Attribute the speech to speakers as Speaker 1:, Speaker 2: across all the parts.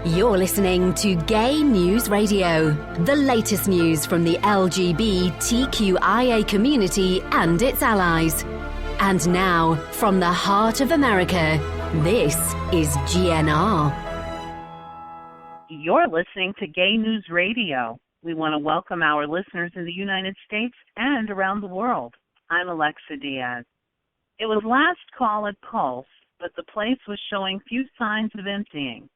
Speaker 1: You're listening to Gay News Radio, the latest news from the LGBTQIA community and its allies. And now, from the heart of America, this is GNR.
Speaker 2: You're listening to Gay News Radio. We want to welcome our listeners in the United States and around the world. I'm Alexa Diaz. It was last call at Pulse, but the place was showing few signs of emptying.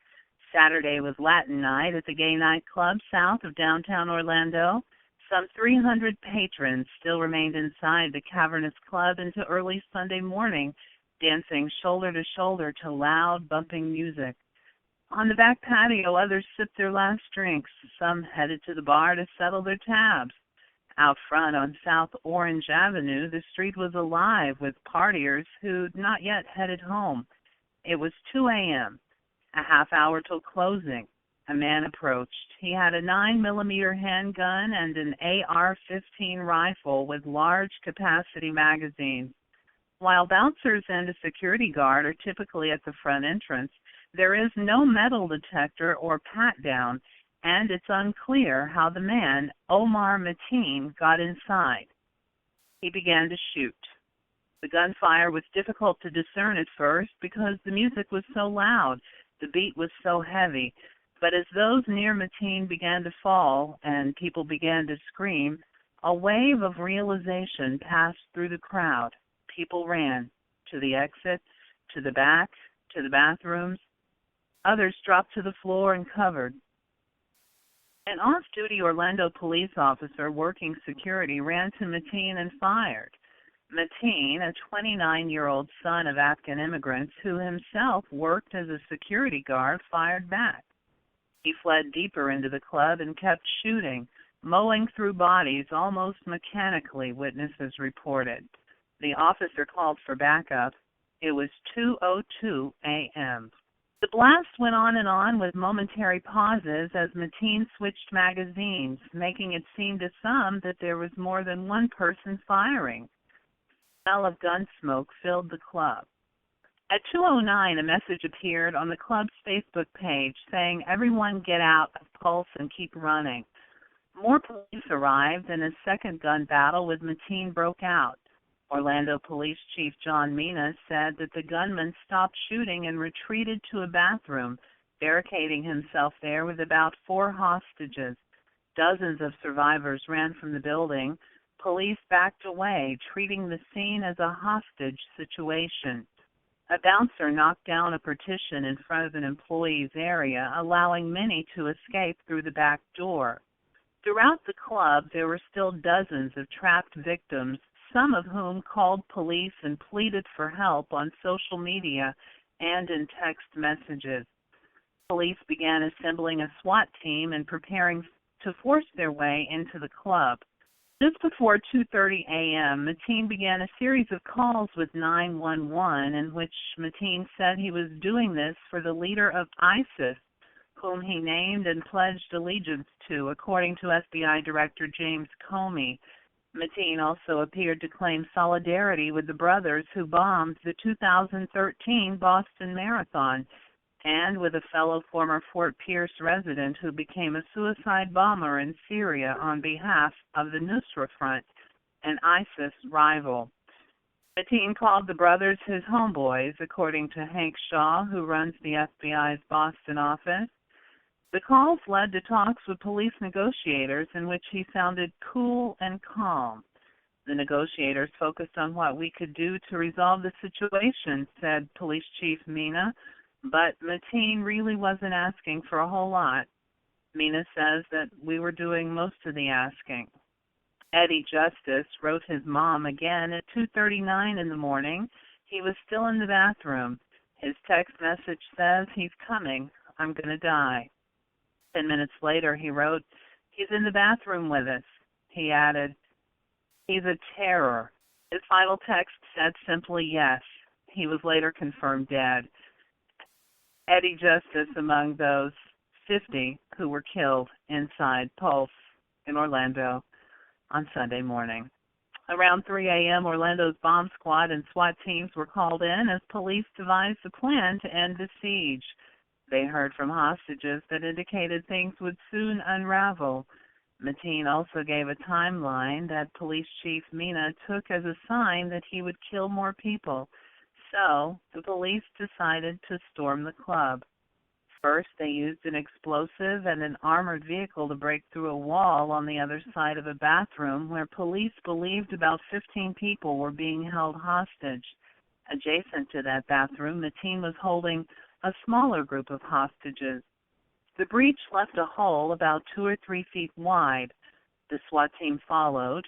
Speaker 2: Saturday was Latin night at the gay nightclub south of downtown Orlando. Some 300 patrons still remained inside the cavernous club into early Sunday morning, dancing shoulder to shoulder to loud, bumping music. On the back patio, others sipped their last drinks. Some headed to the bar to settle their tabs. Out front on South Orange Avenue, the street was alive with partiers who'd not yet headed home. It was 2 a.m., a half hour till closing. A man approached. He had a 9mm handgun and an AR-15 rifle with large capacity magazines. While bouncers and a security guard are typically at the front entrance, there is no metal detector or pat-down, and it's unclear how the man, Omar Mateen, got inside. He began to shoot. The gunfire was difficult to discern at first because the music was so loud, the beat was so heavy, but as those near Mateen began to fall and people began to scream, a wave of realization passed through the crowd. People ran to the exit, to the back, to the bathrooms. Others dropped to the floor and covered. An off-duty Orlando police officer working security ran to Mateen and fired. Mateen, a 29-year-old son of Afghan immigrants who himself worked as a security guard, fired back. He fled deeper into the club and kept shooting, mowing through bodies almost mechanically, witnesses reported. The officer called for backup. It was 2:02 a.m. The blast went on and on with momentary pauses as Mateen switched magazines, making it seem to some that there was more than one person firing. The smell of gun smoke filled the club. At 2:09, a message appeared on the club's Facebook page saying, "Everyone get out of Pulse and keep running." More police arrived and a second gun battle with Mateen broke out. Orlando Police Chief John Mina said that the gunman stopped shooting and retreated to a bathroom, barricading himself there with about 4 hostages. Dozens of survivors ran from the building. Police backed away, treating the scene as a hostage situation. A bouncer knocked down a partition in front of an employee's area, allowing many to escape through the back door. Throughout the club, there were still dozens of trapped victims, some of whom called police and pleaded for help on social media and in text messages. Police began assembling a SWAT team and preparing to force their way into the club. Just before 2:30 a.m., Mateen began a series of calls with 911 in which Mateen said he was doing this for the leader of ISIS, whom he named and pledged allegiance to, according to FBI Director James Comey. Mateen also appeared to claim solidarity with the brothers who bombed the 2013 Boston Marathon and with a fellow former Fort Pierce resident who became a suicide bomber in Syria on behalf of the Nusra Front, an ISIS rival. Mateen called the brothers his homeboys, according to Hank Shaw, who runs the FBI's Boston office. The calls led to talks with police negotiators in which he sounded cool and calm. The negotiators focused on what we could do to resolve the situation, said Police Chief Mina, but Mateen really wasn't asking for a whole lot. Mina says that we were doing most of the asking. Eddie Justice wrote his mom again at 2:39 in the morning. He was still in the bathroom. His text message says, "He's coming. I'm going to die." 10 minutes later, he wrote, "He's in the bathroom with us." He added, "He's a terror." His final text said simply, "Yes." He was later confirmed dead. Eddie Justice among those 50 who were killed inside Pulse in Orlando on Sunday morning. Around 3 a.m., Orlando's bomb squad and SWAT teams were called in as police devised a plan to end the siege. They heard from hostages that indicated things would soon unravel. Mateen also gave a timeline that Police Chief Mina took as a sign that he would kill more people. So, the police decided to storm the club. First, they used an explosive and an armored vehicle to break through a wall on the other side of a bathroom where police believed about 15 people were being held hostage. Adjacent to that bathroom, Mateen was holding a smaller group of hostages. The breach left a hole about 2 or 3 feet wide. The SWAT team followed.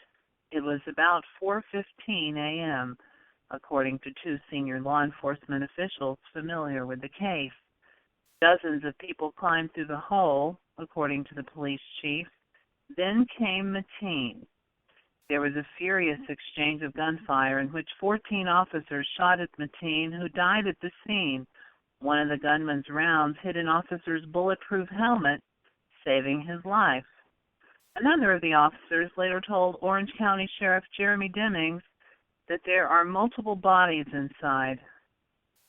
Speaker 2: It was about 4:15 a.m., according to 2 senior law enforcement officials familiar with the case. Dozens of people climbed through the hole, according to the police chief. Then came Mateen. There was a furious exchange of gunfire in which 14 officers shot at Mateen, who died at the scene. One of the gunman's rounds hit an officer's bulletproof helmet, saving his life. Another of the officers later told Orange County Sheriff Jeremy Demings that there are multiple bodies inside.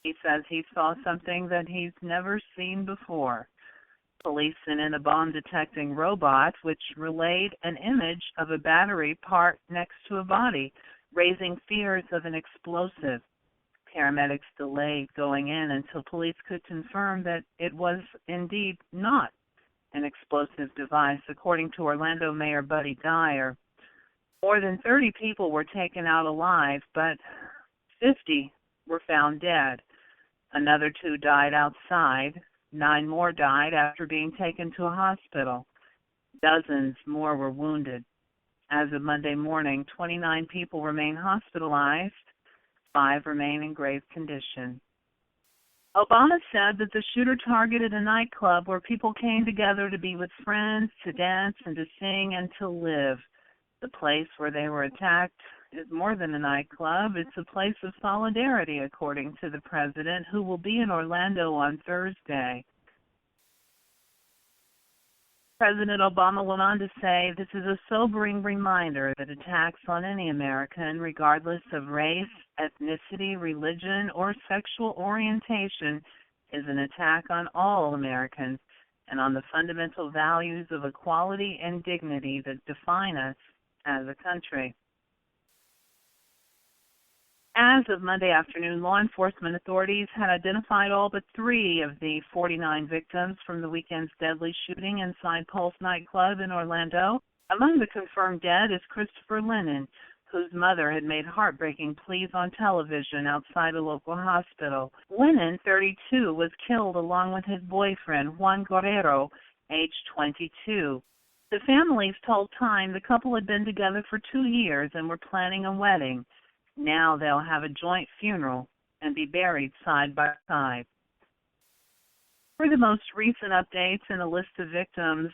Speaker 2: He says he saw something that he's never seen before. Police sent in a bomb-detecting robot, which relayed an image of a battery parked next to a body, raising fears of an explosive. Paramedics delayed going in until police could confirm that it was indeed not an explosive device, according to Orlando Mayor Buddy Dyer. More than 30 people were taken out alive, but 50 were found dead. Another 2 died outside. 9 more died after being taken to a hospital. Dozens more were wounded. As of Monday morning, 29 people remain hospitalized. 5 remain in grave condition. Obama said that the shooter targeted a nightclub where people came together to be with friends, to dance, and to sing and to live. The place where they were attacked is more than a nightclub. It's a place of solidarity, according to the president, who will be in Orlando on Thursday. President Obama went on to say, "This is a sobering reminder that attacks on any American, regardless of race, ethnicity, religion, or sexual orientation, is an attack on all Americans and on the fundamental values of equality and dignity that define us as a country." As of Monday afternoon, law enforcement authorities had identified all but 3 of the 49 victims from the weekend's deadly shooting inside Pulse nightclub in Orlando. Among the confirmed dead is Christopher Lennon, whose mother had made heartbreaking pleas on television outside a local hospital. Lennon, 32, was killed along with his boyfriend, Juan Guerrero, age 22. The families told Time the couple had been together for 2 years and were planning a wedding. Now they'll have a joint funeral and be buried side by side. For the most recent updates and a list of victims,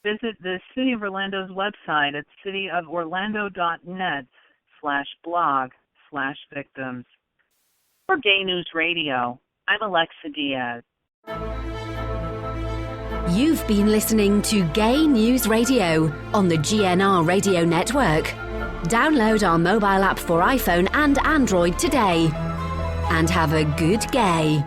Speaker 2: visit the City of Orlando's website at cityoforlando.net/blog/victims. For Gay News Radio, I'm Alexa Diaz.
Speaker 1: You've been listening to Gay News Radio on the GNR Radio Network. Download our mobile app for iPhone and Android today. And have a good gay.